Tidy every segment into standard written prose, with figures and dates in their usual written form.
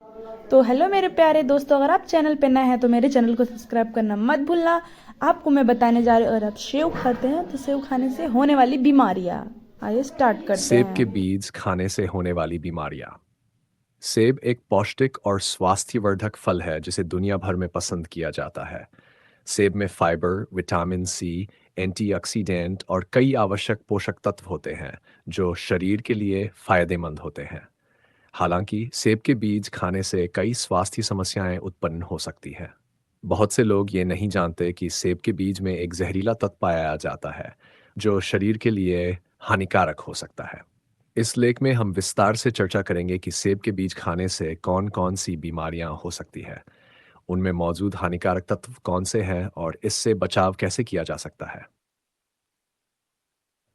तो हेलो मेरे प्यारे दोस्तों, अगर आप चैनल पे नए हैं तो मेरे चैनल को सब्सक्राइब करना मत भूलना। आपको मैं बताने जा रही हूँ, अगर आप सेव खाते हैं तो सेव खाने से होने वाली बीमारियाँ। आइए स्टार्ट करते सेब के हैं। बीज खाने से होने वाली बीमारियां। सेब एक पौष्टिक और स्वास्थ्यवर्धक फल है जिसे दुनिया भर में पसंद किया जाता है। सेब में फाइबर, विटामिन सी, एंटीऑक्सीडेंट और कई आवश्यक पोषक तत्व होते हैं जो शरीर के लिए फायदेमंद होते हैं। हालांकि सेब के बीज खाने से कई स्वास्थ्य समस्याएं उत्पन्न हो सकती हैं। बहुत से लोग ये नहीं जानते कि सेब के बीज में एक जहरीला तत्व पाया जाता है जो शरीर के लिए हानिकारक हो सकता है। इस लेख में हम विस्तार से चर्चा करेंगे कि सेब के बीज खाने से कौन-कौन सी बीमारियां हो सकती हैं, उनमें मौजूद हानिकारक तत्व कौन से हैं और इससे बचाव कैसे किया जा सकता है।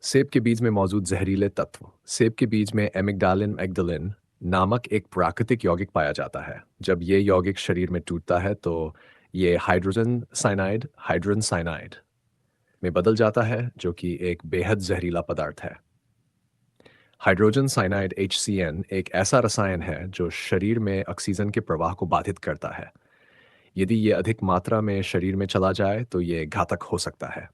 सेब के बीज में मौजूद जहरीले तत्व। सेब के बीज में एमिग्डालिन एग्डलिन नामक एक प्राकृतिक यौगिक पाया जाता है। जब ये यौगिक शरीर में टूटता है तो ये हाइड्रोजन साइनाइड में बदल जाता है, जो कि एक बेहद जहरीला पदार्थ है। हाइड्रोजन साइनाइड HCN एक ऐसा रसायन है जो शरीर में ऑक्सीजन के प्रवाह को बाधित करता है। यदि ये अधिक मात्रा में शरीर में चला जाए तो ये घातक हो सकता है।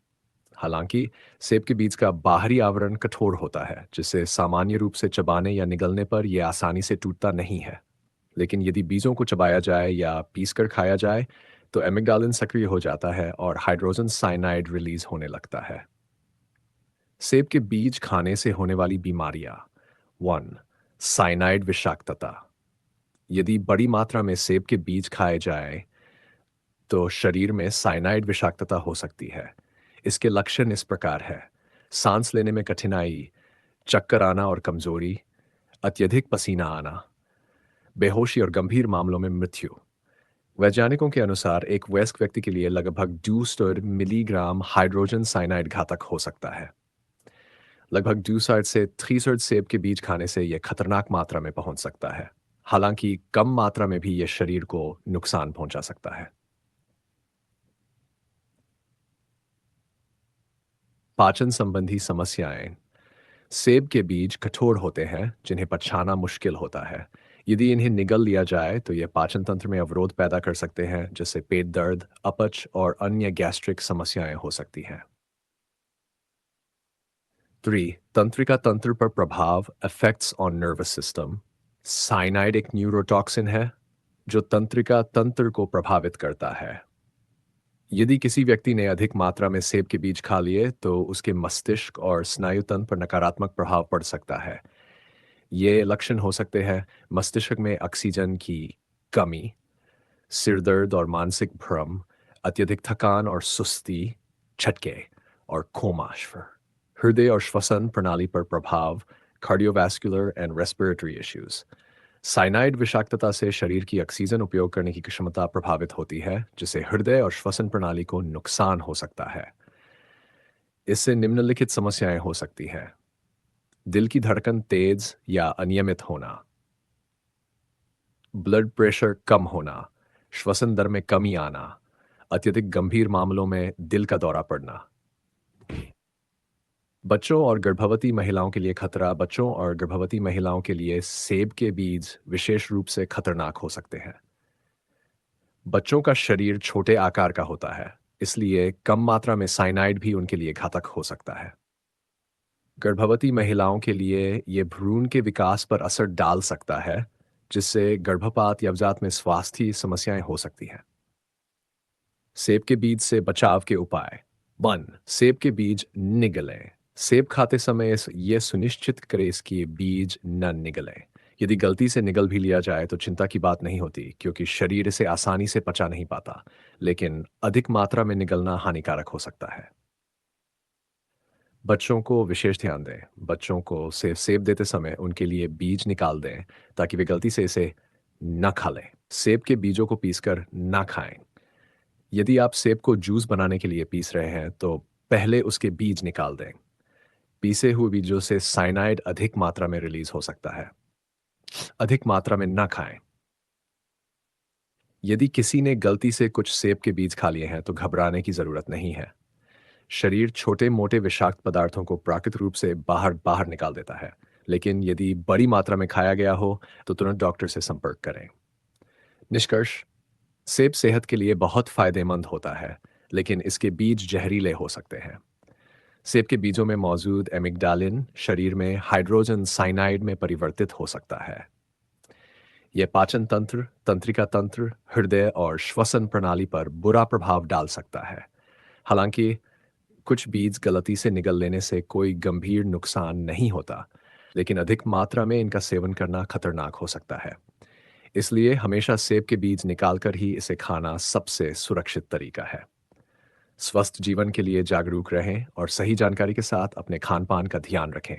हालांकि सेब के बीज का बाहरी आवरण कठोर होता है, जिससे सामान्य रूप से चबाने या निगलने पर यह आसानी से टूटता नहीं है। लेकिन यदि बीजों को चबाया जाए या पीसकर खाया जाए तो एमिग्डालिन सक्रिय हो जाता है और हाइड्रोजन साइनाइड रिलीज होने लगता है। सेब के बीज खाने से होने वाली बीमारियां। 1. साइनाइड विषाक्तता। यदि बड़ी मात्रा में सेब के बीज खाए जाए तो शरीर में साइनाइड विषाक्तता हो सकती है। इसके लक्षण इस प्रकार है: सांस लेने में कठिनाई, चक्कर आना और कमजोरी, अत्यधिक पसीना आना, बेहोशी और गंभीर मामलों में मृत्यु। वैज्ञानिकों के अनुसार एक वयस्क व्यक्ति के लिए लगभग 200 मिलीग्राम हाइड्रोजन साइनाइड घातक हो सकता है। लगभग 200 से 300 सेब के बीज खाने से यह खतरनाक मात्रा में पहुंच सकता है। हालांकि कम मात्रा में भी यह शरीर को नुकसान पहुंचा सकता है। पाचन संबंधी समस्याएं। सेब के बीज कठोर होते हैं जिन्हें पचाना मुश्किल होता है। यदि इन्हें निगल लिया जाए तो यह पाचन तंत्र में अवरोध पैदा कर सकते हैं, जिससे पेट दर्द, अपच और अन्य गैस्ट्रिक समस्याएं हो सकती हैं। 3. तंत्रिका तंत्र पर प्रभाव, effects on nervous system. Cyanide एक न्यूरोटॉक्सिन है जो तंत्रिका तंत्र को प्रभावित करता है। यदि किसी व्यक्ति ने अधिक मात्रा में सेब के बीज खा लिए तो उसके मस्तिष्क और स्नायु तंत्र पर नकारात्मक प्रभाव पड़ सकता है। ये लक्षण हो सकते हैं: मस्तिष्क में ऑक्सीजन की कमी, सिर दर्द और मानसिक भ्रम, अत्यधिक थकान और सुस्ती, झटके और कोमा। हृदय और श्वसन प्रणाली पर प्रभाव, cardiovascular and respiratory issues. Cyanide विषाक्तता से शरीर की ऑक्सीजन उपयोग करने की क्षमता प्रभावित होती है, जिससे हृदय और श्वसन प्रणाली को नुकसान हो सकता है। इससे निम्नलिखित समस्याएं हो सकती हैं: दिल की धड़कन तेज या अनियमित होना, ब्लड प्रेशर कम होना, श्वसन दर में कमी आना, अत्यधिक गंभीर मामलों में दिल का दौरा पड़ना। बच्चों और गर्भवती महिलाओं के लिए खतरा। बच्चों और गर्भवती महिलाओं के लिए सेब के बीज विशेष रूप से खतरनाक हो सकते हैं। बच्चों का शरीर छोटे आकार का होता है, इसलिए कम मात्रा में साइनाइड भी उनके लिए घातक हो सकता है। गर्भवती महिलाओं के लिए ये भ्रूण के विकास पर असर डाल सकता है, जिससे गर्भपात या नवजात में स्वास्थ्य समस्याएं हो सकती हैं। सेब के बीज से बचाव के उपाय। 1. सेब के बीज निगलें। सेब खाते समय ये सुनिश्चित करें इसके बीज न निगलें। यदि गलती से निगल भी लिया जाए तो चिंता की बात नहीं होती, क्योंकि शरीर इसे आसानी से पचा नहीं पाता। लेकिन अधिक मात्रा में निगलना हानिकारक हो सकता है। बच्चों को विशेष ध्यान दें। बच्चों को सेब देते समय उनके लिए बीज निकाल दें, ताकि वे गलती से इसे न खा लें। सेब के बीजों को पीसकर ना खाएं। यदि आप सेब को जूस बनाने के लिए पीस रहे हैं तो पहले उसके बीज निकाल दें। पीसे हुए बीजों से साइनाइड अधिक मात्रा में रिलीज हो सकता है। अधिक मात्रा में ना खाएं। यदि किसी ने गलती से कुछ सेब के बीज खा लिए हैं तो घबराने की जरूरत नहीं है। शरीर छोटे मोटे विषाक्त पदार्थों को प्राकृतिक रूप से बाहर बाहर निकाल देता है। लेकिन यदि बड़ी मात्रा में खाया गया हो तो तुरंत डॉक्टर से संपर्क करें। निष्कर्ष, सेब सेहत के लिए बहुत फायदेमंद होता है, लेकिन इसके बीज जहरीले हो सकते हैं। सेब के बीजों में मौजूद एमिग्डालिन शरीर में हाइड्रोजन साइनाइड में परिवर्तित हो सकता है। यह पाचन तंत्र, तंत्रिका तंत्र, हृदय और श्वसन प्रणाली पर बुरा प्रभाव डाल सकता है। हालांकि कुछ बीज गलती से निगल लेने से कोई गंभीर नुकसान नहीं होता, लेकिन अधिक मात्रा में इनका सेवन करना खतरनाक हो सकता है। इसलिए हमेशा सेब के बीज निकालकर ही इसे खाना सबसे सुरक्षित तरीका है। स्वस्थ जीवन के लिए जागरूक रहें और सही जानकारी के साथ अपने खान पान का ध्यान रखें।